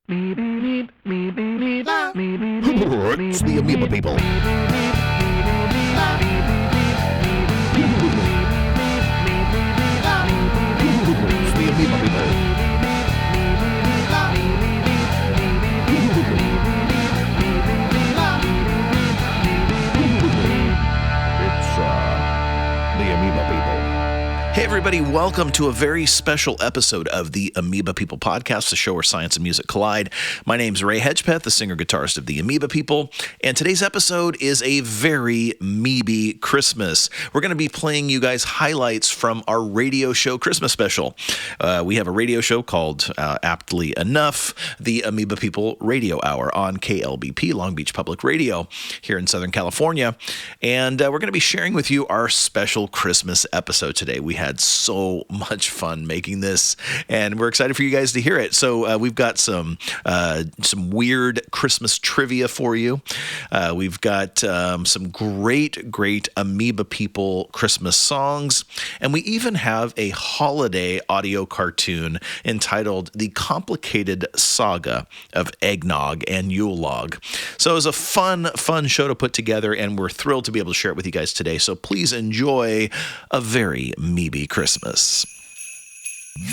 It's the Amoeba People. It's the Amoeba People. It's the Amoeba People. Hey everybody, welcome to a very special episode of the Amoeba People Podcast, the show where science and music collide. My name's Ray Hedgepeth, the singer-guitarist of the Amoeba People, and today's episode is a very Meebs Christmas. We're going to be playing you guys highlights from our radio show Christmas special. We have a radio show called, aptly enough, the Amoeba People Radio Hour on KLBP, Long Beach Public Radio, here in Southern California, and we're going to be sharing with you our special Christmas episode today. We had so much fun making this, and we're excited for you guys to hear it. So we've got some weird Christmas trivia for you. We've got some great Amoeba People Christmas songs, and we even have a holiday audio cartoon entitled The Complicated Saga of Eggnog and Yule. So it was a fun show to put together, and we're thrilled to be able to share it with you guys today. So please enjoy a very Meebs Christmas.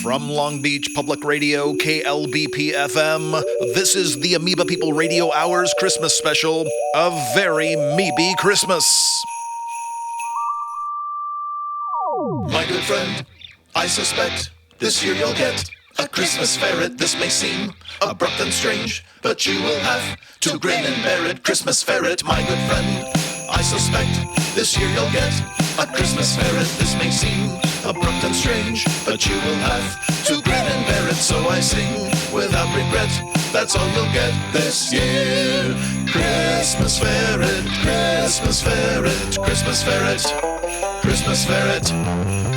From Long Beach Public Radio, KLBP FM, this is the Amoeba People Radio Hour's Christmas special, A Very Meebs Christmas. My good friend, I suspect this year you'll get a Christmas ferret. This may seem abrupt and strange, but you will have to grin and bear it. Christmas ferret, my good friend, I suspect this year you'll get a Christmas ferret. This may seem abrupt and strange, but you will have to grin and bear it. So I sing without regret, that's all you'll get this year. Christmas ferret, Christmas ferret, Christmas ferret, Christmas ferret,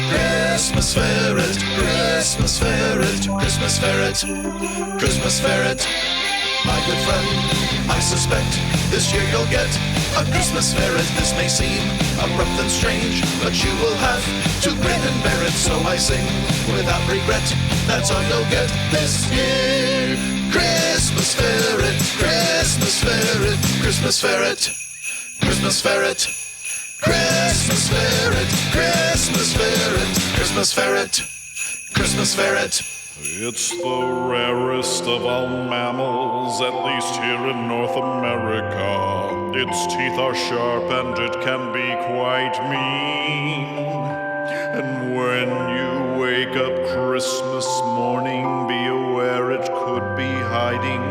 Christmas ferret, Christmas ferret, Christmas ferret, Christmas ferret. My good friend, I suspect this year you'll get a Christmas ferret. This may seem abrupt and strange, but you will have to grin and bear it. So I sing without regret, that's all you'll get this year. Christmas ferret, Christmas ferret, Christmas ferret, Christmas ferret, Christmas ferret, Christmas ferret, Christmas ferret, Christmas ferret. It's the rarest of all mammals, at least here in North America. Its teeth are sharp and it can be quite mean. And when you wake up Christmas morning, be aware it could be hiding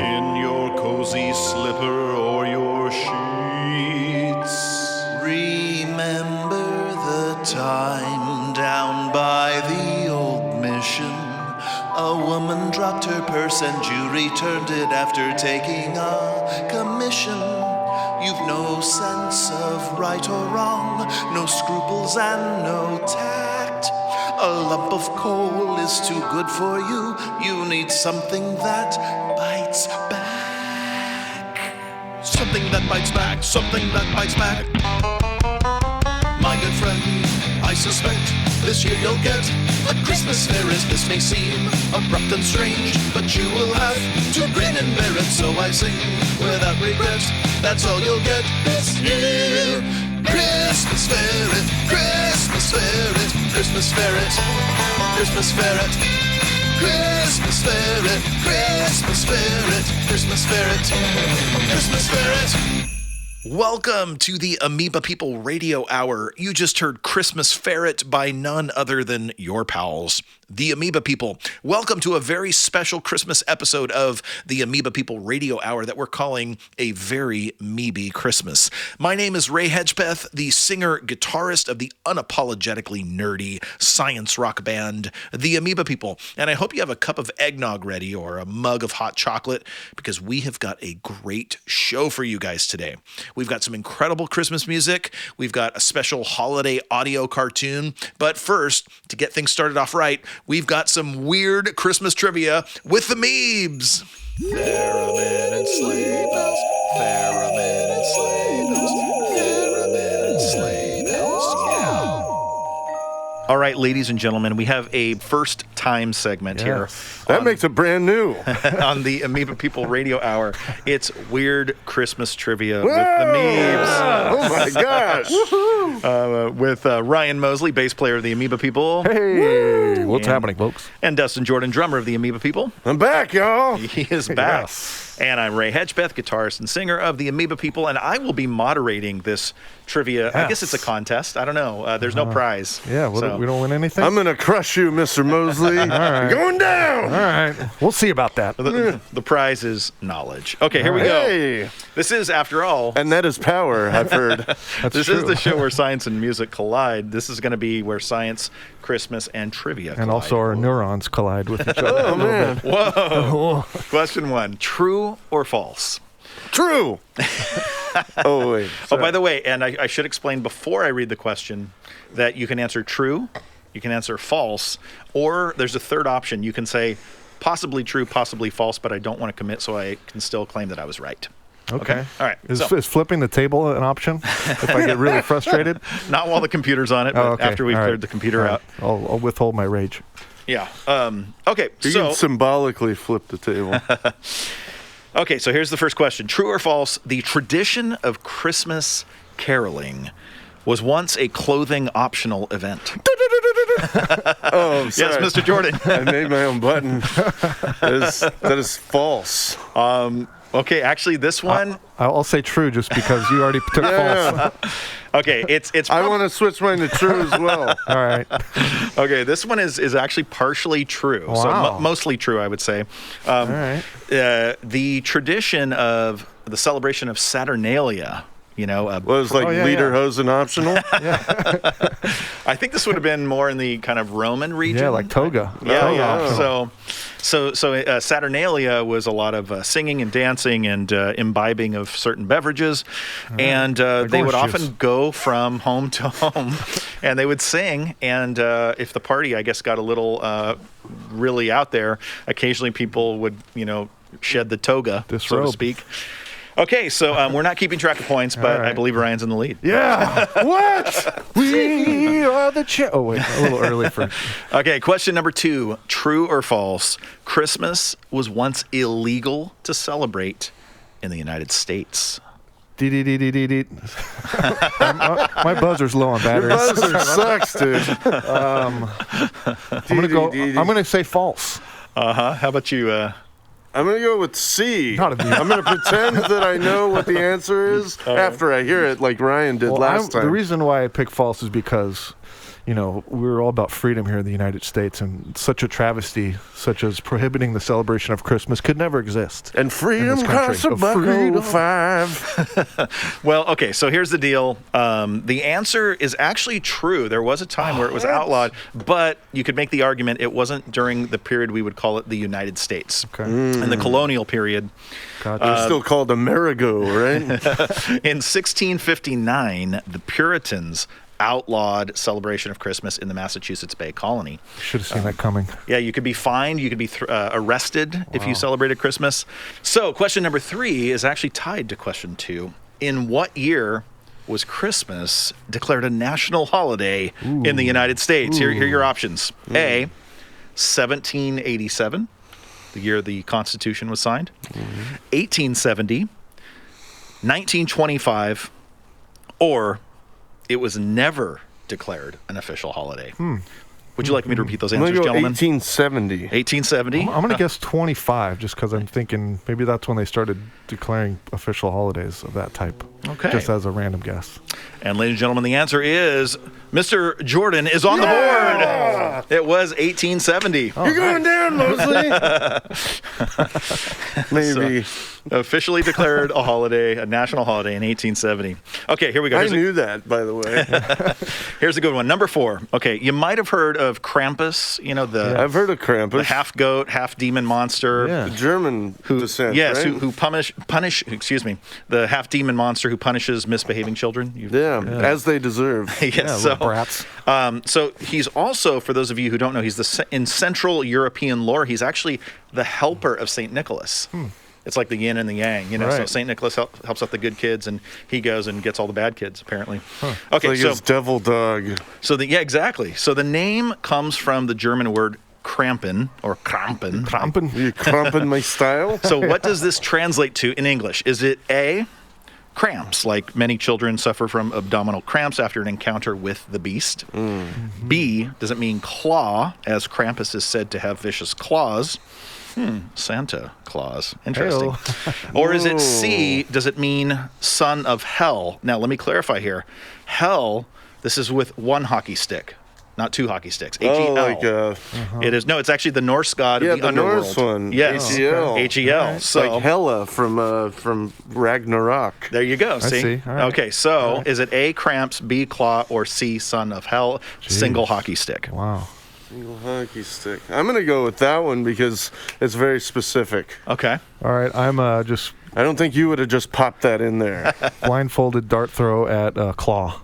in your cozy slipper or your sheets. Remember the time down by the old mission? A woman dropped her purse and you returned it after taking a commission. You've no sense of right or wrong, no scruples and no tact. A lump of coal is too good for you. You need something that bites back. Something that bites back, something that bites back. My good friend, I suspect this year you'll get a Christmas ferret. This may seem abrupt and strange, but you will have to grin and bear it. So I sing without regret, that's all you'll get this year. Christmas ferret, Christmas ferret, Christmas ferret, Christmas ferret, Christmas ferret, Christmas ferret, Christmas ferret, Christmas ferret. Welcome to the Amoeba People Radio Hour. You just heard Christmas Ferret by none other than your pals, the Amoeba People. Welcome to a very special Christmas episode of the Amoeba People Radio Hour that we're calling A Very Meebs Christmas. My name is Ray Hedgepeth, the singer-guitarist of the unapologetically nerdy science rock band, the Amoeba People. And I hope you have a cup of eggnog ready or a mug of hot chocolate, because we have got a great show for you guys today. We've got some incredible Christmas music. We've got a special holiday audio cartoon. But first, to get things started off right, we've got some weird Christmas trivia with the Meebs. Theremin and sleigh bells, theremin and sleigh bells, theremin and sleigh bells, yeah. All right, ladies and gentlemen, we have a first-time segment here. That makes it brand new. On the Amoeba People Radio Hour. It's Weird Christmas Trivia with the Meebs. Oh, my gosh. With Ryan Mosley, bass player of the Amoeba People. Hey, what's happening, folks? And Dustin Jordan, drummer of the Amoeba People. I'm back, y'all. He is back. Yes. And I'm Ray Hedgepeth, guitarist and singer of the Amoeba People, and I will be moderating this trivia. I guess it's a contest. I don't know. There's no prize. Yeah, so. we don't win anything? I'm going to crush you, Mr. Mosley. All right. Going down. All right. We'll see about that. The prize is knowledge. Okay, here we go. Hey. This is, after all... And that is power, I've heard. This is the show where science and music collide. This is going to be where science, Christmas, and trivia collide. And also our neurons collide with each other. Oh, man. Whoa. Question 1. True or false? True. Oh, wait. Oh, by the way, and I should explain before I read the question that you can answer true, you can answer false, or there's a third option. You can say possibly true, possibly false, but I don't want to commit, so I can still claim that I was right. Okay. All right. Is flipping the table an option if I get really frustrated? Not while the computer's on it, but after we've cleared the computer out. I'll withhold my rage. Yeah. Okay. You can symbolically flip the table. Okay, so here's the first question. True or false, the tradition of Christmas caroling was once a clothing optional event? Oh, sorry. Yes, Mr. Jordan. I made my own button. That is false. Okay, actually, this one... I'll say true just because you already took false. Okay, it's... I want to switch mine to true as well. All right. Okay, this one is actually partially true. Wow. So mostly true, I would say. All right. The tradition of the celebration of Saturnalia, Was like lederhosen optional? I think this would have been more in the kind of Roman region. Yeah, like toga. Yeah. So Saturnalia was a lot of singing and dancing and imbibing of certain beverages, and they would often go from home to home, and they would sing. And if the party, I guess, got a little really out there, occasionally people would, shed the toga, so to speak. Okay, so we're not keeping track of points, but I believe Ryan's in the lead. Yeah. What? We are the Oh, wait, a little early for... Okay, question number 2. True or false? Christmas was once illegal to celebrate in the United States. My buzzer's low on batteries. Your buzzer sucks, dude. I'm gonna say false. How about you? I'm going to go with C. Not a B. I'm going to pretend that I know what the answer is after I hear it like Ryan did last time. The reason why I pick false is because, we're all about freedom here in the United States, and such a travesty, such as prohibiting the celebration of Christmas, could never exist. And freedom costs a $1.05. Well, okay, so here's the deal. The answer is actually true. There was a time where it was outlawed, but you could make the argument it wasn't during the period we would call it the United States. Okay. In the colonial period. They're still called Amerigo, right? In 1659, the Puritans outlawed celebration of Christmas in the Massachusetts Bay Colony. Should have seen that coming. Yeah, you could be fined. You could be arrested if you celebrated Christmas. So question number 3 is actually tied to question 2. In what year was Christmas declared a national holiday in the United States? Here are your options. A, 1787, the year the Constitution was signed. 1870, 1925, or it was never declared an official holiday. Would you like me to repeat those answers, gentlemen? 1870. 1870. I'm going to guess 25, just because I'm thinking maybe that's when they started declaring official holidays of that type. Okay. Just as a random guess. And ladies and gentlemen, the answer is Mr. Jordan is on the board. It was 1870. You're going down, Mosley. Maybe. So, officially declared a holiday, a national holiday in 1870. Okay, here we go. I knew that, by the way. Here's a good one. Number 4. Okay, you might have heard of Krampus. I've heard of Krampus. The half goat, half demon monster. Yeah. The German descent, yes, right? who punish. The half demon monster who punishes misbehaving children. As they deserve. Yes, little brats. So he's also, for those of you who don't know, in Central European lore, he's actually the helper of St. Nicholas. It's like the yin and the yang, So Right. St. Nicholas helps out the good kids, and he goes and gets all the bad kids, apparently. It's Okay, like his devil dog. yeah, exactly. So the name comes from the German word Krampen, or Krampen. Krampen. You crumping my style? So what does this translate to in English? Is it A, cramps, like many children suffer from abdominal cramps after an encounter with the beast? B, does it mean claw, as Krampus is said to have vicious claws? Santa Claus. Interesting. Or is it C, does it mean son of hell? Now, let me clarify here. Hell, this is with one hockey stick, not two hockey sticks. H-E-L. like It is, no, it's actually the Norse god of the the underworld. Norse one. Yes. H-E-L. H-E-L. So, like Hela from Ragnarok. there you go. See? see. All right. Okay, so is it A, cramps, B, claw, or C, son of hell, single hockey stick? Wow. Single hockey stick. I'm gonna go with that one because it's very specific. Okay. All right. I'm just I don't think you would have just popped that in there. blindfolded dart throw at claw.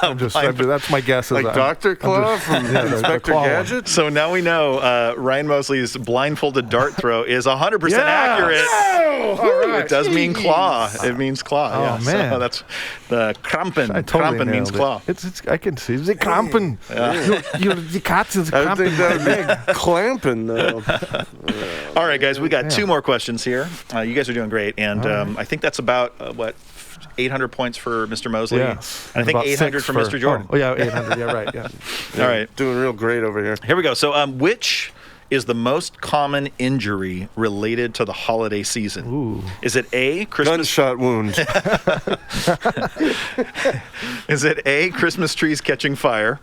That's my guess. Like Dr. Claw from the Inspector claw one. Gadget? So now we know Ryan Mosley's blindfolded dart throw is 100% accurate. It does mean claw. It means claw. Oh, yeah. man. So that's the Krampen. I totally Krampen means nailed it. claw. It's I can see. It's a Krampen. The cat is I would think Krampen. that would be clamping, though. All right, guys, we got two more questions here. You guys are doing great. And I think that's about, 800 points for Mr. Mosley. Yes. And I think About 800 6 for Mr. Jordan. Oh, yeah, 800. Yeah, right. Yeah. All right. Doing real great over here. Here we go. So which is the most common injury related to the holiday season? Ooh. Is it A, Christmas? Gunshot wound. Is it A, Christmas trees catching fire?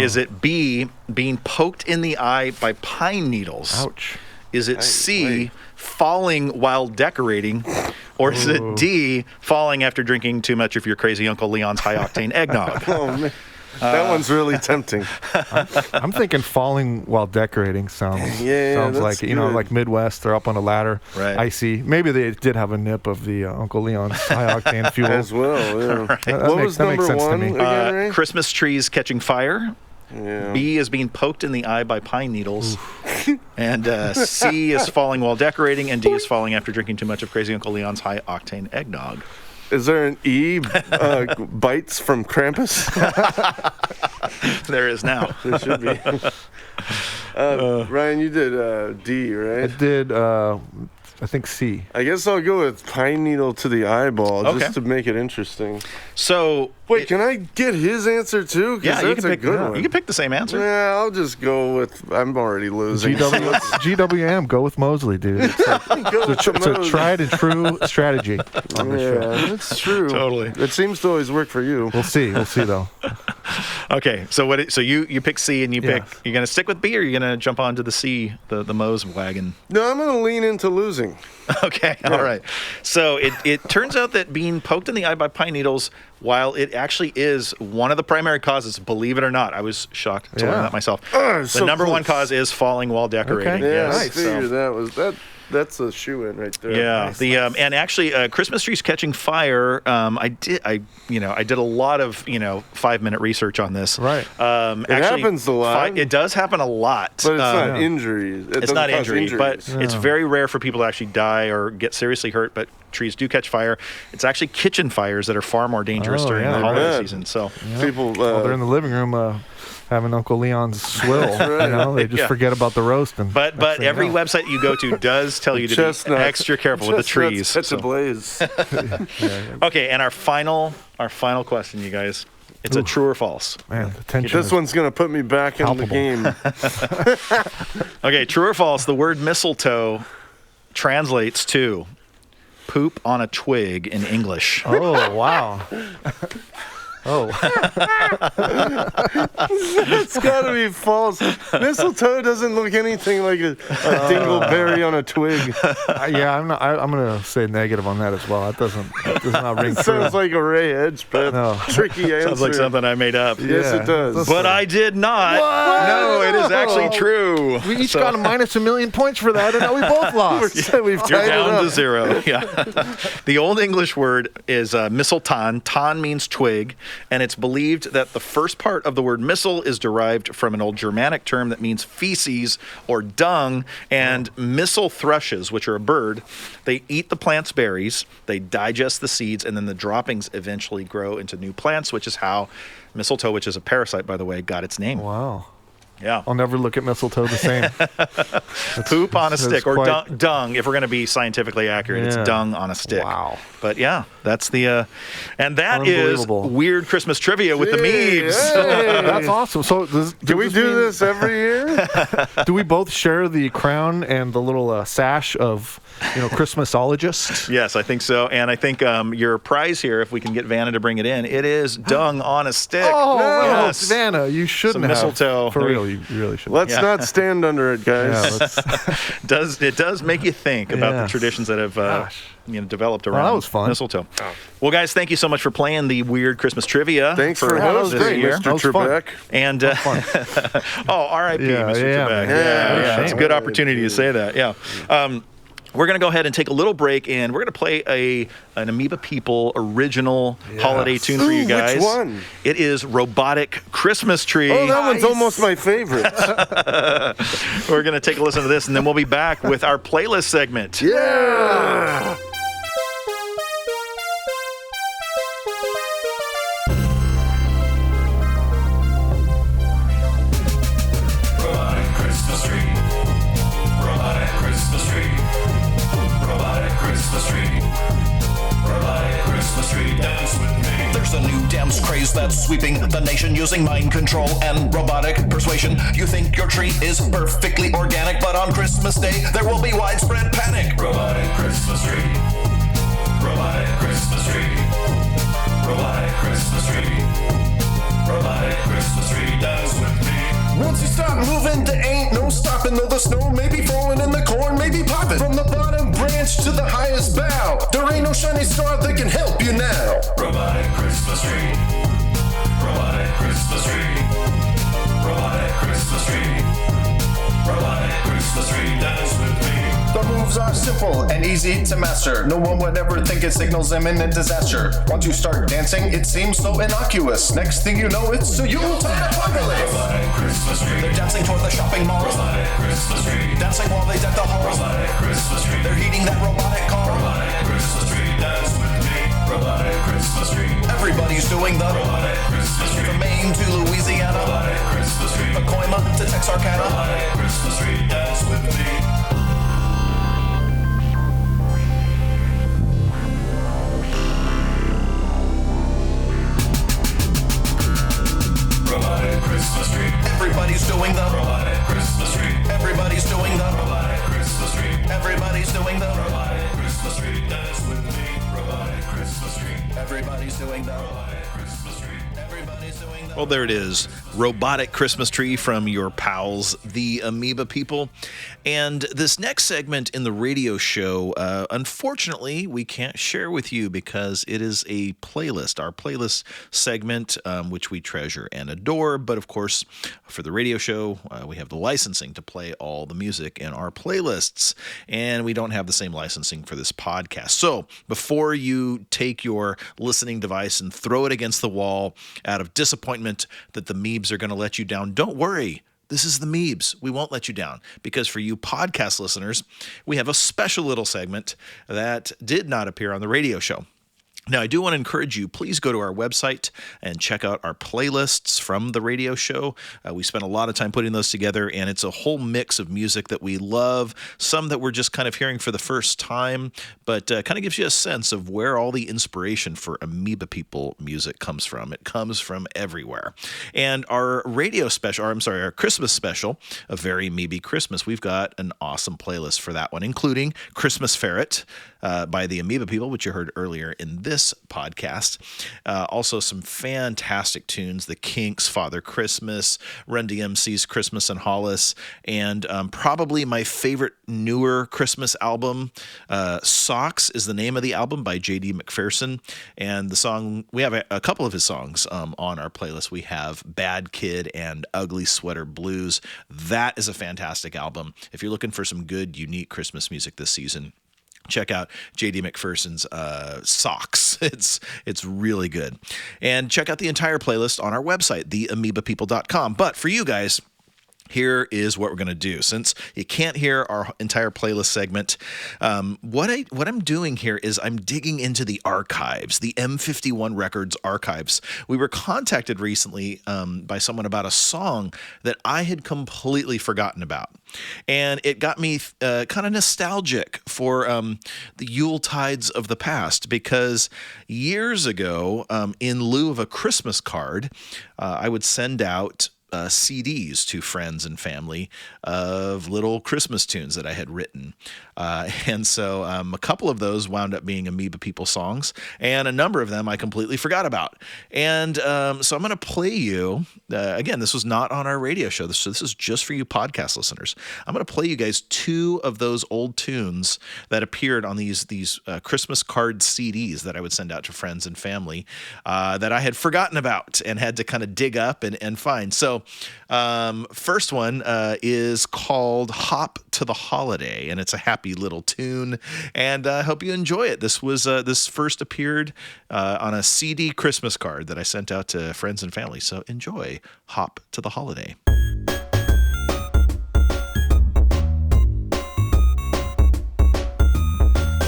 Is it B, being poked in the eye by pine needles? Ouch. Is it C, wait. falling while decorating? Or is it D, falling after drinking too much of your crazy Uncle Leon's high-octane eggnog? Oh, man. That one's really tempting. I'm thinking falling while decorating sounds Yeah, that's like good. like Midwest. They're up on a ladder, Right. icy. Maybe they did have a nip of the Uncle Leon's high octane fuel. As well, yeah. That What makes- was that makes number sense to one me. again, Ray? Christmas trees catching fire. Yeah. B is being poked in the eye by pine needles. And C is falling while decorating. And D is falling after drinking too much of crazy Uncle Leon's high-octane eggnog. Is there an E, bites from Krampus? There is now. There should be. Ryan, you did D, I right? did, I think C. I guess I'll go with pine needle to the eyeball Okay. just to make it interesting. So, Wait, can I get his answer too? 'Cause yeah, you that's can a pick. good one. You can pick the same answer. Yeah, I'll just go with. I'm already losing. GWM, go with Mosley, dude. It's a tried and true strategy on this show. Yeah, that's true. Totally. It seems to always work for you. We'll see though. Okay, so so you pick C and you pick. Yes. You're gonna stick with B, or you're gonna jump onto the C, the Mose wagon. No, I'm gonna lean into losing. Okay, all right. So it turns out that being poked in the eye by pine needles, while it actually is one of the primary causes, believe it or not, I was shocked to learn Yeah. that myself. Oh, The so number one close. cause is falling while decorating. Okay. Yeah, Yes, I figured so- that was that. That's a shoe-in right there. Yeah, and actually, Christmas trees catching fire. I did a lot of 5-minute research on this. Right. It happens a lot. It does happen a lot. But it's not Yeah. injuries. It's not injury, but injuries. it's very rare for people to actually die or get seriously hurt. But trees do catch fire. It's actually kitchen fires that are far more dangerous Oh, during yeah, the holiday right. season. So, People. Well, they're in the living room having Uncle Leon's swill. right. They just Yeah. forget about the roast. And but next thing you every know. website you go to does tell you to be Chestnuts. extra careful with the trees. Such a blaze. Okay, and our final question, you guys. It's a true or false. Man, the tension This is one's gonna put me back in the palpable. game. Okay, true or false? The word mistletoe translates to poop on a twig in English. Oh, wow. Oh, It's gotta be false. Mistletoe doesn't look anything like a dingleberry on a twig. yeah, I'm going to say negative on that as well. That does not ring true. Sounds like a Ray Edgepeth. No. Tricky answer. Sounds like something I made up. Yes, Yeah. it does. But I did not. No, it is actually true. We each got a minus a million points for that, and now we both lost. We've You're tied it down up. to 0. Yeah. The Old English word is mistletoe. Ton means twig. and it's believed that the first part of the word missile is derived from an old Germanic term that means feces or dung, and missile thrushes, which are a bird, they eat the plant's berries, they digest the seeds, and then the droppings eventually grow into new plants, which is how mistletoe, which is a parasite, by the way, got its name. Wow. Yeah. I'll never look at mistletoe the same. Poop on a stick, or quite- dung, if we're going to be scientifically accurate. Yeah. It's dung on a stick. Wow. But yeah, that's the, and that is Unbelievable. weird Christmas trivia with the Meebs. Hey. That's awesome. So Do we do this every year? Do we both share the crown and the little sash of, Christmasologist? Yes, I think so. And I think your prize here, if we can get Vanna to bring it in, it is dung on a stick. Oh, yes. Savannah, you shouldn't Some have. mistletoe. For real, you really should. Let's not stand under it, guys. Yeah, It does make you think about the Yes. traditions that have Gosh. developed Well, around that was fun. mistletoe. Well, guys, thank you so much for playing the weird Christmas trivia. Thanks for that was hosting, great. year. Mr. That was fun. Trebek. And R.I.P. Yeah, Mr. yeah, Trebek. man. Yeah, It's a shame. good opportunity to say that. Yeah. We're going to go ahead and take a little break, and we're going to play an Amoeba People original holiday tune for you Ooh, guys. which one? It is Robotic Christmas Tree. Oh, that one's almost my favorite. We're going to take a listen to this, and then we'll be back with our playlist segment. Yeah. Robotic Christmas tree. Robotic Christmas tree. Robotic Christmas tree. Robotic Christmas tree. Dance with me. There's a new dance craze that's sweeping the nation using mind control and robotic persuasion. You think your tree is perfectly organic, but on Christmas Day there will be widespread panic. Robotic Christmas tree. Robotic Christmas tree. Robotic Christmas tree. Robotic Christmas tree. Dance with me. Once you start moving, there ain't no stopping. Though the snow may be falling and the corn may be popping. From the bottom branch to the highest bough, there ain't no shiny star that can help you now. Robotic Christmas tree. Robotic Christmas tree. Robotic Christmas tree. Robotic Christmas tree. Dance with me. The moves are simple and easy to master. No one would ever think it signals imminent disaster. Once you start dancing, it seems so innocuous. Next thing you know, it's a Yuletide apocalypse. Robotic Christmas tree. They're dancing toward the shopping malls, Robotic Christmas tree. dancing while they deck the halls. Robotic Christmas tree. They're heeding that robotic call. Robotic Christmas tree. Dance with me. Robotic Christmas tree. Everybody's doing the Robotic Christmas tree. from Maine to Louisiana, Robotic Christmas tree. Pacoima to Texarkana. Robotic Christmas tree. Dance with me. Robotic Christmas tree. Everybody's doing the Robotic Christmas tree. Everybody's doing the Robotic Christmas tree. Everybody's doing the Robotic Christmas tree. Dance with me. Robotic Christmas tree. Everybody's doing the Robotic Christmas tree. Everybody's doing the Well, there it is. Robotic Christmas Tree from your pals, the Amoeba People. And this next segment in the radio show, unfortunately, we can't share with you because it is a playlist, our playlist segment, which we treasure and adore. But of course, for the radio show, we have the licensing to play all the music in our playlists. And we don't have the same licensing for this podcast. So before you take your listening device and throw it against the wall out of disappointment that the Meebs are going to let you down, don't worry. This is the Meebs. We won't let you down because for you podcast listeners, we have a special little segment that did not appear on the radio show. Now, I do want to encourage you, please go to our website and check out our playlists from the radio show. We spent a lot of time putting those together, and it's a whole mix of music that we love, some that we're just kind of hearing for the first time, but kind of gives you a sense of where all the inspiration for Amoeba People music comes from. It comes from everywhere. And our radio special, or I'm sorry, our Christmas special, A Very Meebie Christmas, we've got an awesome playlist for that one, including Christmas Ferret by the Amoeba People, which you heard earlier in this podcast. Also some fantastic tunes, The Kinks, Father Christmas, Run DMC's Christmas and Hollis, and probably my favorite newer Christmas album, Socks is the name of the album by J.D. McPherson. And the song, we have a couple of his songs on our playlist. We have Bad Kid and Ugly Sweater Blues. That is a fantastic album. If you're looking for some good, unique Christmas music this season, check out JD McPherson's socks. It's really good. And check out the entire playlist on our website, theamoebapeople.com. But for you guys, here is what we're going to do. Since you can't hear our entire playlist segment, what I'm doing here is I'm digging into the archives, the M51 Records archives. We were contacted recently by someone about a song that I had completely forgotten about. And it got me kind of nostalgic for the Yule tides of the past, because years ago, in lieu of a Christmas card, I would send out CDs to friends and family of little Christmas tunes that I had written. And so a couple of those wound up being Amoeba People songs, and a number of them I completely forgot about. And so I'm going to play you, again, this was not on our radio show, so this is just for you podcast listeners. I'm going to play you guys 2 of those old tunes that appeared on these Christmas card CDs that I would send out to friends and family that I had forgotten about and had to kind of dig up and find. So first one is called Hop to the Holiday, and it's a happy little tune, and I hope you enjoy it. This was this first appeared on a CD Christmas card that I sent out to friends and family, so enjoy Hop to the Holiday.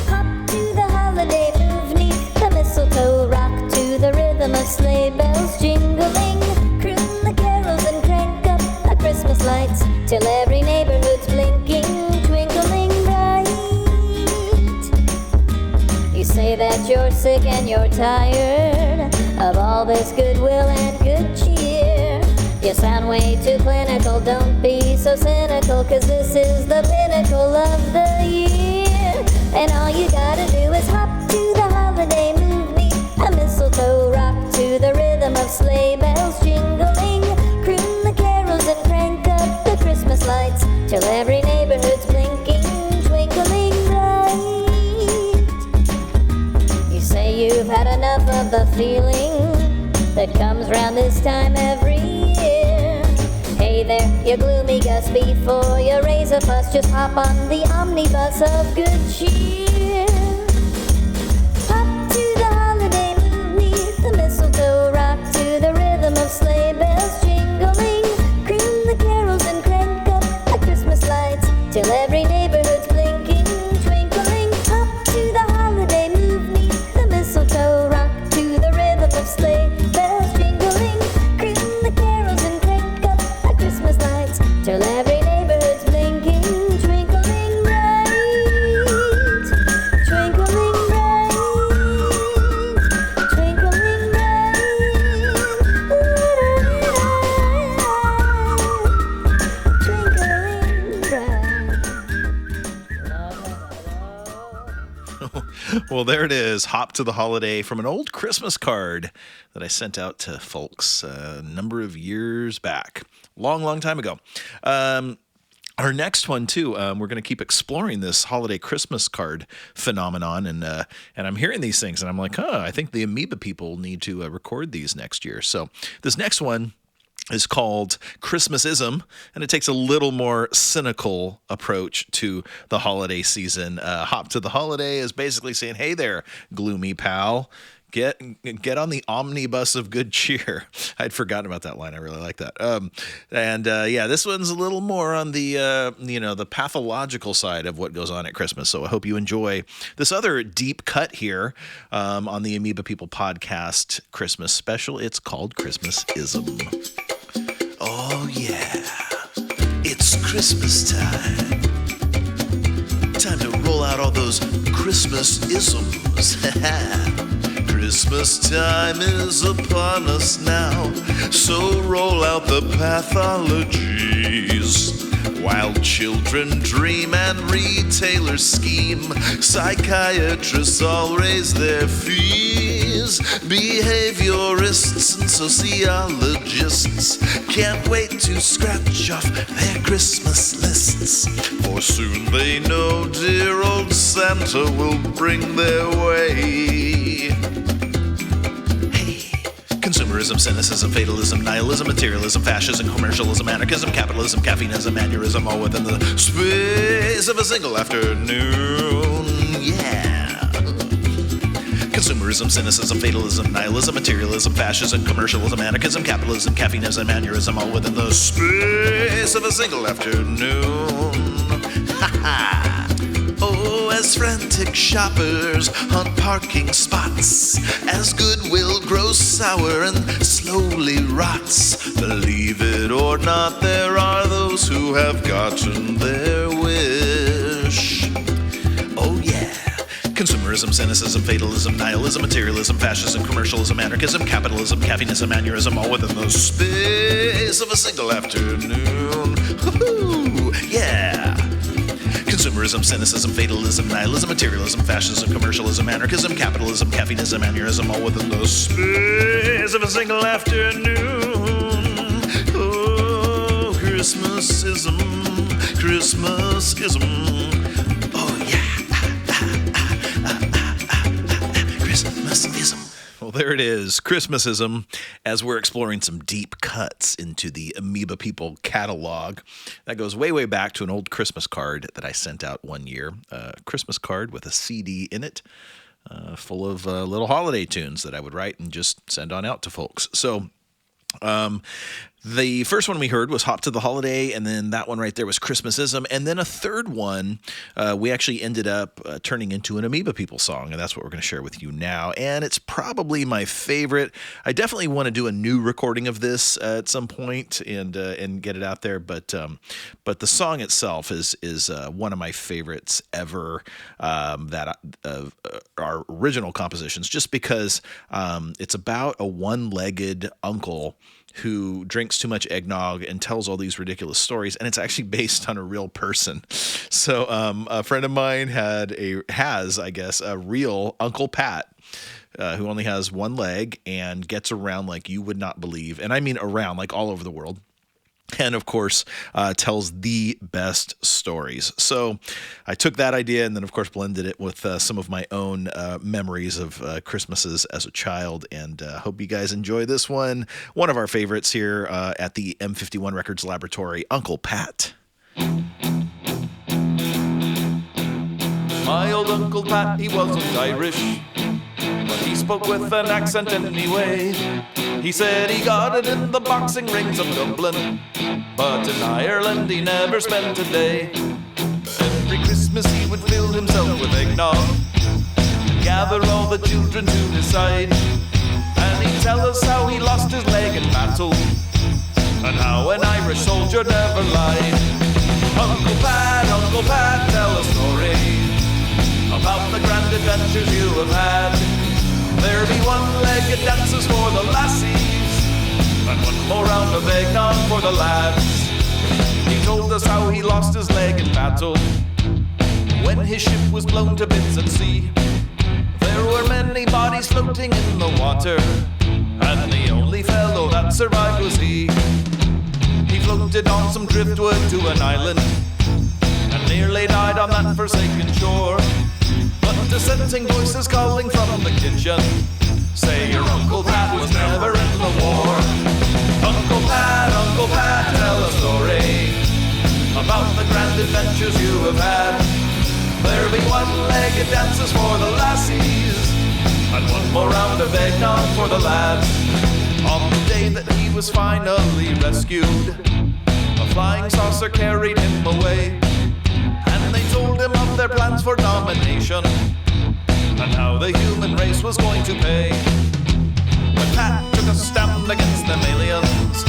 Hop to the holiday, move neath the mistletoe, rock to the rhythm of sleigh bells jingling, croon the carols and crank up the Christmas lights till every neighborhood's blinking, twinkling bright. You say that you're sick and you're tired of all this goodwill and good cheer. You sound way too clinical, don't be so cynical, 'cause this is the pinnacle of the year. And all you gotta do is hop to the holiday, move neath the mistletoe, rock to the rhythm of sleigh bells jingling, croon the carols and crank up the Christmas lights till every neighborhood's blinking, twinkling bright. You say you've had enough of the feeling that comes round this time every year. Hey there, you gloomy Gus, before you raise a fuss, just hop on the omnibus of good cheer. Hop to the holiday, move neath the mistletoe, rock to the rhythm of sleigh bells jingling, croon the carols and crank up the Christmas lights till every neighborhood's blinking, twinkling. Hop to the holiday, move neath the mistletoe, rock to the rhythm of sleigh bells jingling, croon the carols and crank up the Christmas lights till every neighborhood's blinking, twinkling bright, twinkling bright, twinkling bright, twinkling bright. Well, there it is. Hop to the Holiday from an old Christmas card that I sent out to folks a number of years back. Long time ago. Our next one, too, we're going to keep exploring this holiday Christmas card phenomenon, and I'm hearing these things, and I'm like, I think the Amoeba People need to record these next year. So this next one is called Christmasism, and it takes a little more cynical approach to the holiday season. Hop to the Holiday is basically saying, hey there, gloomy pal. Get on the omnibus of good cheer. I'd forgotten about that line. I really like that. Yeah, this one's a little more on the the pathological side of what goes on at Christmas. So I hope you enjoy this other deep cut here on the Amoeba People Podcast Christmas special. It's called Christmasism. Oh yeah, it's Christmas time. Time to roll out all those Christmas-isms. Christmas time is upon us now, so roll out the pathologies. While children dream and retailers scheme, psychiatrists all raise their fees. Behaviorists and sociologists can't wait to scratch off their Christmas lists, for soon they know dear old Santa will bring their way. Consumerism, cynicism, fatalism, nihilism, materialism, fascism, commercialism, anarchism, capitalism, caffeineism, aneurysm, all within the space of a single afternoon. Yeah. Consumerism, cynicism, fatalism, nihilism, materialism, fascism, commercialism, anarchism, capitalism, caffeineism, aneurysm, all within the space of a single afternoon. Ha ha! Oh, as frantic shoppers hunt parking spots, as goodwill grows sour and slowly rots, believe it or not, there are those who have gotten their wish. Oh yeah. Consumerism, cynicism, fatalism, nihilism, materialism, fascism, commercialism, anarchism, capitalism, caffeineism, aneurysm, all within the space of a single afternoon. Woohoo! Yeah! Consumerism, cynicism, fatalism, nihilism, materialism, fascism, commercialism, anarchism, capitalism, caffeineism, aneurysm, all within the space of a single afternoon. Oh, Christmasism, Christmasism. Oh, yeah. Christmasism. Well, there it is, Christmasism, as we're exploring some deep cuts into the Amoeba People catalog. That goes way, way back to an old Christmas card that I sent out one year. A Christmas card with a CD in it, full of little holiday tunes that I would write and just send on out to folks. So the first one we heard was Hop to the Holiday, and then that one right there was Christmasism, and then a third one we actually ended up turning into an Amoeba People song, and that's what we're going to share with you now, and it's probably my favorite. I definitely want to do a new recording of this at some point and get it out there, but the song itself is one of my favorites ever, that our original compositions, just because it's about a one-legged uncle who drinks too much eggnog and tells all these ridiculous stories, and it's actually based on a real person. So a friend of mine has a real Uncle Pat, who only has one leg and gets around like you would not believe, and I mean around like all over the world. And of course, tells the best stories. So I took that idea and then, of course, blended it with some of my own memories of Christmases as a child. And hope you guys enjoy this one. One of our favorites here at the M51 Records Laboratory, Uncle Pat. My old Uncle Pat, he wasn't Irish, but he spoke with an accent anyway. He said he got it in the boxing rings of Dublin, but in Ireland he never spent a day. Every Christmas he would fill himself with eggnog and gather all the children to his side. And he'd tell us how he lost his leg in battle and how an Irish soldier never lied. Uncle Pat, tell a story about the grand adventures you have had. There be one-legged dances for the lassies and one more round of eggnog for the lads. He told us how he lost his leg in battle when his ship was blown to bits at sea. There were many bodies floating in the water, and the only fellow that survived was he. He floated on some driftwood to an island and nearly died on that forsaken shore. But dissenting voices calling from the kitchen say your Uncle Pat was never in the war. Uncle Pat, tell a story about the grand adventures you have had. There be one-legged dances for the lassies and one more round of eggnog for the lads. On the day that he was finally rescued, a flying saucer carried him away. And they told him of their plans for domination and how the human race was going to pay. But Pat took a stand against them aliens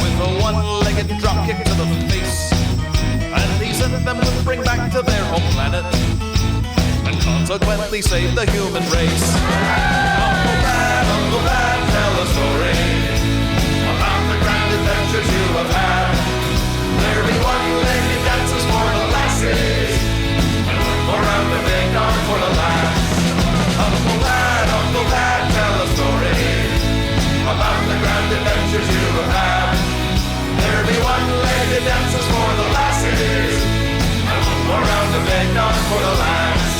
with a one-legged dropkick to the face, and he sent them to bring back to their home planet and consequently save the human race. Uncle Pat, tell a story about the grand adventures you have had. There be one-legged dances for the lasses and one more round of eggnog for the lads. Uncle Pat, tell a story about the grand adventures you have had. There be one-legged dances for the lasses and one more round of eggnog for the lads.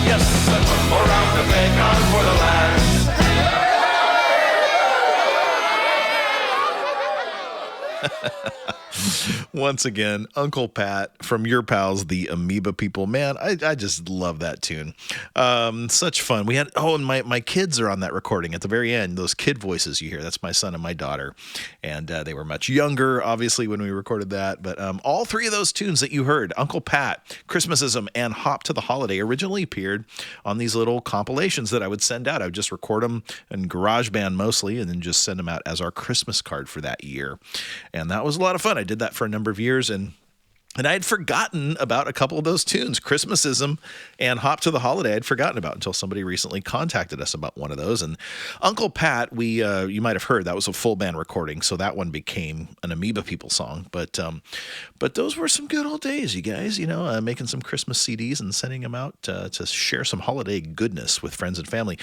Yes, and one more round of eggnog for the lads. Once again, Uncle Pat from your pals, the Amoeba People. Man, I just love that tune. Such fun. We had, and my kids are on that recording at the very end. Those kid voices you hear, that's my son and my daughter. And they were much younger, obviously, when we recorded that. But all three of those tunes that you heard, Uncle Pat, Christmasism, and Hop to the Holiday, originally appeared on these little compilations that I would send out. I would just record them in GarageBand mostly, and then just send them out as our Christmas card for that year. And that was a lot of fun. I did that for a number of years, and I had forgotten about a couple of those tunes, Christmasism and Hop to the Holiday. I'd forgotten about until somebody recently contacted us about one of those. And Uncle Pat, you might have heard, that was a full band recording, so that one became an Amoeba People song. But those were some good old days, you guys. Making some Christmas CDs and sending them out to share some holiday goodness with friends and family.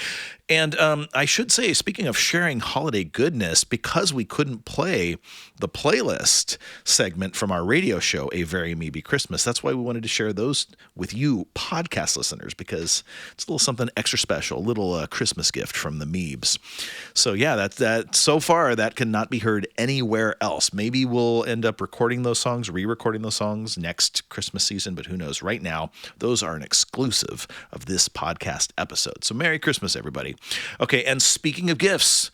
And I should say, speaking of sharing holiday goodness, because we couldn't play the playlist segment from our radio show, A Very Meebs Christmas, that's why we wanted to share those with you podcast listeners, because it's a little something extra special, a little Christmas gift from the Meebs. So yeah, that so far that cannot be heard anywhere else. Maybe we'll end up recording those songs, re-recording those songs next Christmas season, but who knows? Right now, those are an exclusive of this podcast episode. So Merry Christmas, everybody. Okay, and speaking of gifts,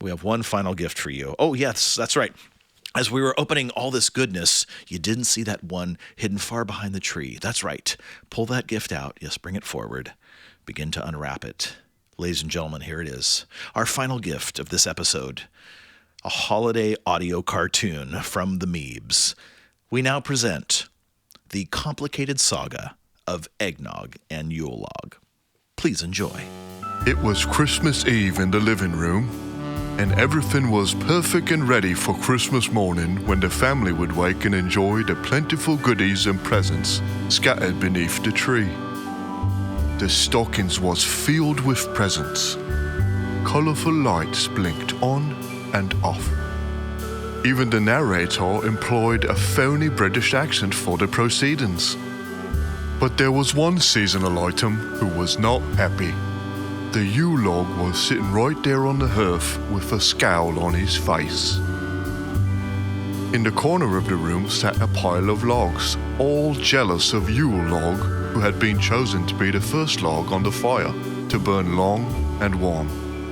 we have one final gift for you. Oh, yes, that's right. As we were opening all this goodness, you didn't see that one hidden far behind the tree. That's right. Pull that gift out. Yes, bring it forward. Begin to unwrap it. Ladies and gentlemen, here it is. Our final gift of this episode, a holiday audio cartoon from the Meebs. We now present the complicated saga of Eggnog and Yule Log. Please enjoy. It was Christmas Eve in the living room, and everything was perfect and ready for Christmas morning when the family would wake and enjoy the plentiful goodies and presents scattered beneath the tree. The stockings was filled with presents. Colorful lights blinked on and off. Even the narrator employed a phony British accent for the proceedings. But there was one seasonal item who was not happy. The Yule log was sitting right there on the hearth with a scowl on his face. In the corner of the room sat a pile of logs, all jealous of Yule log, who had been chosen to be the first log on the fire to burn long and warm,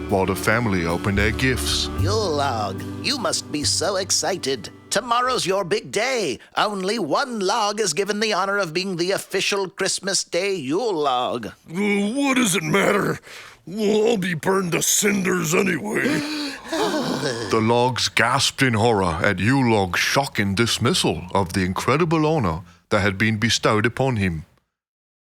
while the family opened their gifts. Yule log, you must be so excited. Tomorrow's your big day. Only one log is given the honor of being the official Christmas Day Yule log. What does it matter? We'll all be burned to cinders anyway. The logs gasped in horror at Yule log's shocking dismissal of the incredible honor that had been bestowed upon him.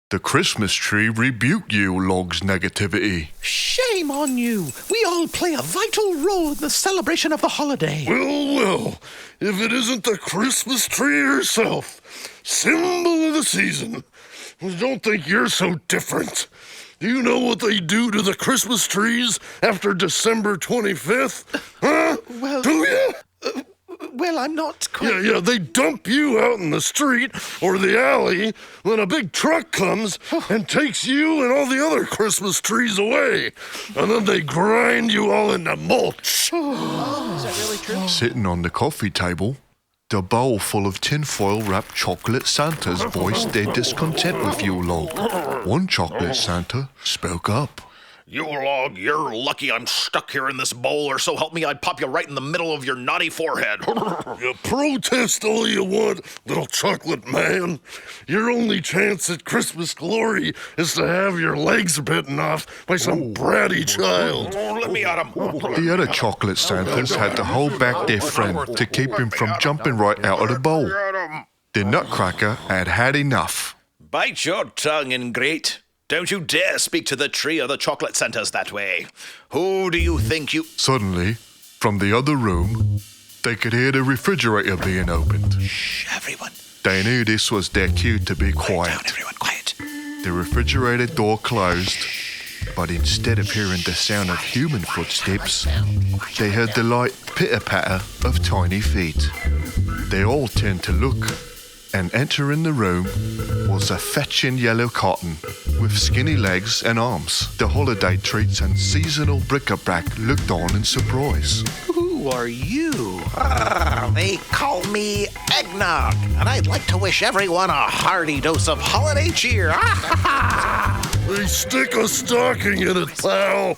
The Christmas tree rebuked Yule log's negativity. Shame on you. We all play a vital role in the celebration of the holiday. Well, if it isn't the Christmas tree herself, symbol of the season. Don't think you're so different. Do you know what they do to the Christmas trees after December 25th? Huh? Well, do you? Well, I'm not quite... Yeah, they dump you out in the street or the alley when a big truck comes and takes you and all the other Christmas trees away. And then they grind you all into mulch. Oh, is that really true? Sitting on the coffee table, the bowl full of tinfoil-wrapped chocolate Santas voiced their discontent with Yule log. One chocolate Santa spoke up. Yule log, you're lucky I'm stuck here in this bowl, or so help me I'd pop you right in the middle of your naughty forehead. You protest all you want, little chocolate man. Your only chance at Christmas glory is to have your legs bitten off by some bratty child. Let me at him. The other chocolate Santas had to hold back their friend to keep him from jumping right out of the bowl. The Nutcracker had had enough. Bite your tongue, ingrate. Don't you dare speak to the tree or the chocolate Santas that way. Who do you think you... Suddenly, from the other room, they could hear the refrigerator being opened. Shh, everyone. They knew this was their cue to be quiet. Quiet down, everyone, quiet. The refrigerator door closed, but instead of hearing the sound of human footsteps, they heard the light pitter-patter of tiny feet. They all turned to look, and entering the room was a fetching yellow cotton with skinny legs and arms. The holiday treats and seasonal bric-a-brac looked on in surprise. who are you? They call me Eggnog, and I'd like to wish everyone a hearty dose of holiday cheer. They stick a stocking in it, pal.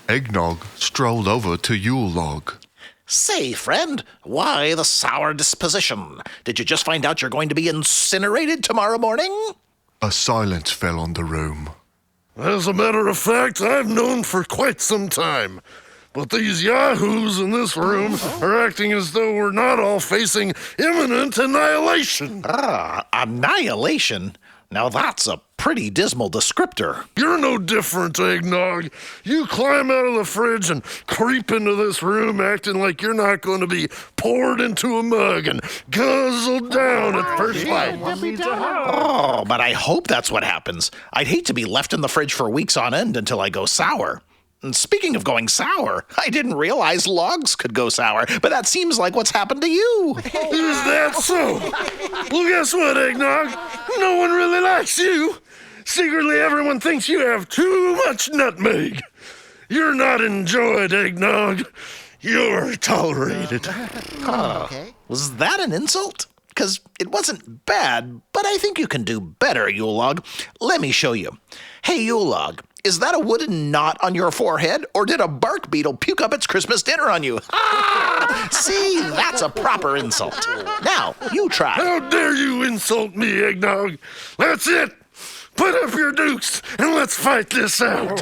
Eggnog strolled over to Yule Log. Say, friend, why the sour disposition? Did you just find out you're going to be incinerated tomorrow morning? A silence fell on the room. As a matter of fact, I've known for quite some time. But these yahoos in this room are acting as though we're not all facing imminent annihilation. Annihilation? Now that's a pretty dismal descriptor. You're no different, Eggnog. You climb out of the fridge and creep into this room acting like you're not going to be poured into a mug and guzzled down at first bite. Oh, but I hope that's what happens. I'd hate to be left in the fridge for weeks on end until I go sour. And speaking of going sour, I didn't realize logs could go sour, but that seems like what's happened to you. Is that so? Well, guess what, Eggnog? No one really likes you. Secretly, everyone thinks you have too much nutmeg. You're not enjoyed, Eggnog. You're tolerated. Was that an insult? Because it wasn't bad, but I think you can do better, Yule Log. Let me show you. Hey, Yule Log, is that a wooden knot on your forehead, or did a bark beetle puke up its Christmas dinner on you? See, that's a proper insult. Now, you try. How dare you insult me, Eggnog? That's it. Put up your dukes and let's fight this out.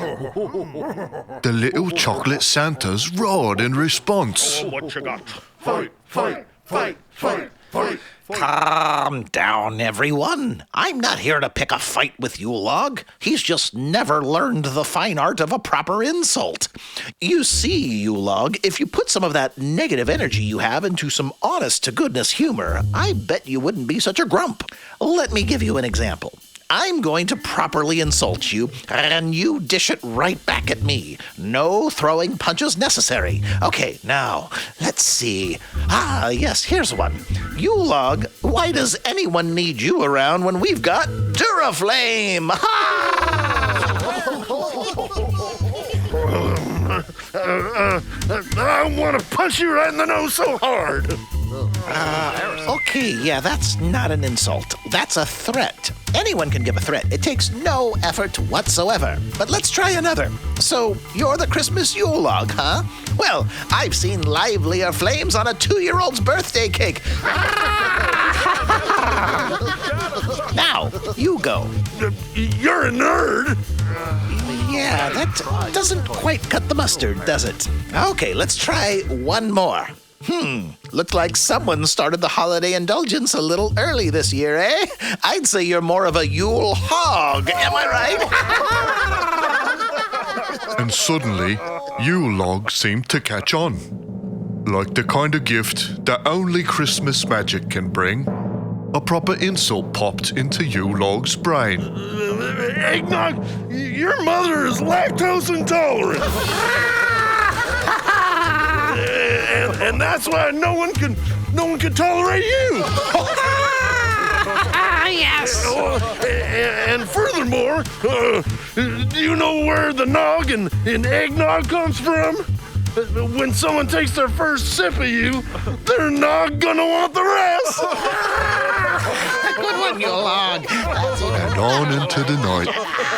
The little chocolate Santas roared in response. What you got? Fight, fight, fight, fight, fight. Calm down, everyone. I'm not here to pick a fight with Yule Log. He's just never learned the fine art of a proper insult. You see, Yule Log, if you put some of that negative energy you have into some honest-to-goodness humor, I bet you wouldn't be such a grump. Let me give you an example. I'm going to properly insult you, and you dish it right back at me. No throwing punches necessary. Okay, now, let's see. Yes, here's one. Yule Log, why does anyone need you around when we've got Duraflame? I want to punch you right in the nose so hard. Okay, yeah, that's not an insult. That's a threat. Anyone can give a threat. It takes no effort whatsoever. But let's try another. So, you're the Christmas Yule Log, huh? Well, I've seen livelier flames on a 2-year-old's birthday cake. Now, you go. You're a nerd. Yeah, that doesn't quite cut the mustard, does it? Okay, let's try one more. Looks like someone started the holiday indulgence a little early this year, eh? I'd say you're more of a Yule hog, am I right? And suddenly, Yule Log seemed to catch on. Like the kind of gift that only Christmas magic can bring, a proper insult popped into Yule Log's brain. Eggnog, your mother is lactose intolerant. And that's why no one can tolerate you. Yes. And furthermore, do you know where the nog in eggnog comes from? When someone takes their first sip of you, they're not gonna want the rest. Good one, Yule Log. And on into the night,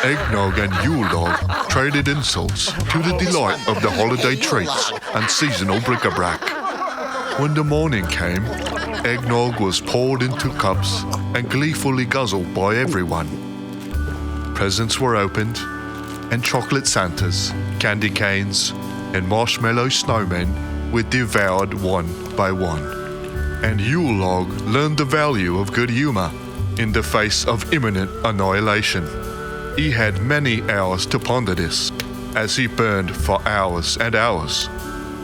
Eggnog and Yule Log traded insults to the delight of the holiday treats and seasonal bric-a-brac. When the morning came, Eggnog was poured into cups and gleefully guzzled by everyone. Presents were opened, and chocolate Santas, candy canes, and marshmallow snowmen were devoured one by one. And Yule Log learned the value of good humor in the face of imminent annihilation. He had many hours to ponder this, as he burned for hours and hours,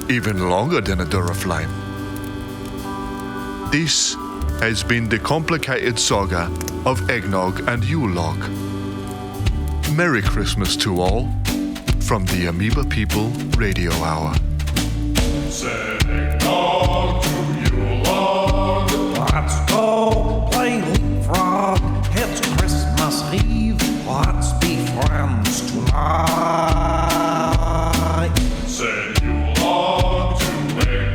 even longer than a Duraflame. This has been the complicated saga of Eggnog and Yule Log. Merry Christmas to all from the Amoeba People Radio Hour. Said eggnog to Yule log. Let's go play leapfrog. It's Christmas Eve. Let's be friends tonight. Said Yule log to eggnog.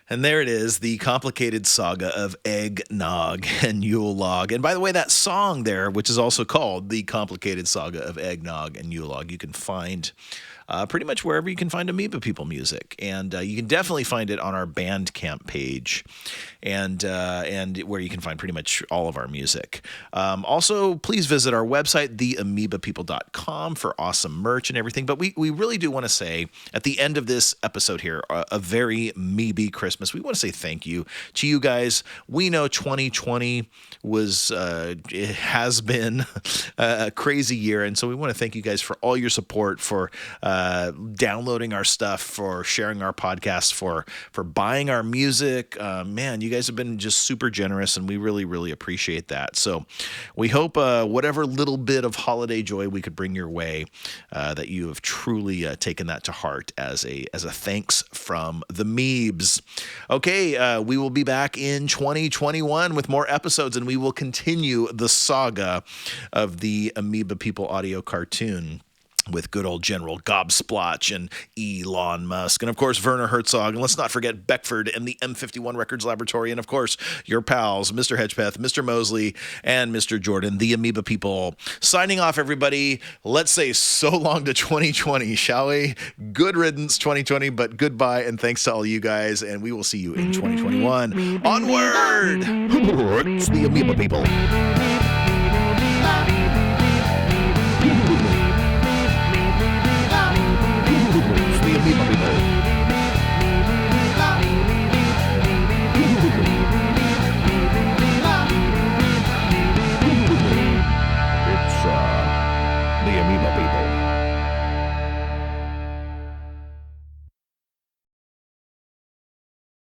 And there it is, the complicated saga of Eggnog and Yule log. And by the way, that song there, which is also called The Complicated Saga of Eggnog and Yule log, you can find pretty much wherever you can find Amoeba People music. And you can definitely find it on our Bandcamp page and where you can find pretty much all of our music. Also, please visit our website, theamoebapeople.com, for awesome merch and everything. But we really do want to say, at the end of this episode here, a very Meebs Christmas, we want to say thank you to you guys. We know 2020 it has been a crazy year, and so we want to thank you guys for all your support, for downloading our stuff, for sharing our podcast, for buying our music. Man, you guys have been just super generous, and we really, really appreciate that. So we hope whatever little bit of holiday joy we could bring your way, that you have truly taken that to heart as a thanks from the Meebs. Okay, we will be back in 2021 with more episodes, and we will continue the saga of the Amoeba People audio cartoon with good old General Gobsplotch and Elon Musk, and of course Werner Herzog, and let's not forget Beckford and the M51 Records Laboratory, and of course your pals, Mr. Hedgepeth, Mr. Mosley, and Mr. Jordan, the Amoeba People. Signing off, everybody. Let's say so long to 2020, shall we? Good riddance, 2020, but goodbye, and thanks to all you guys, and we will see you in 2021. Onward! It's the Amoeba People.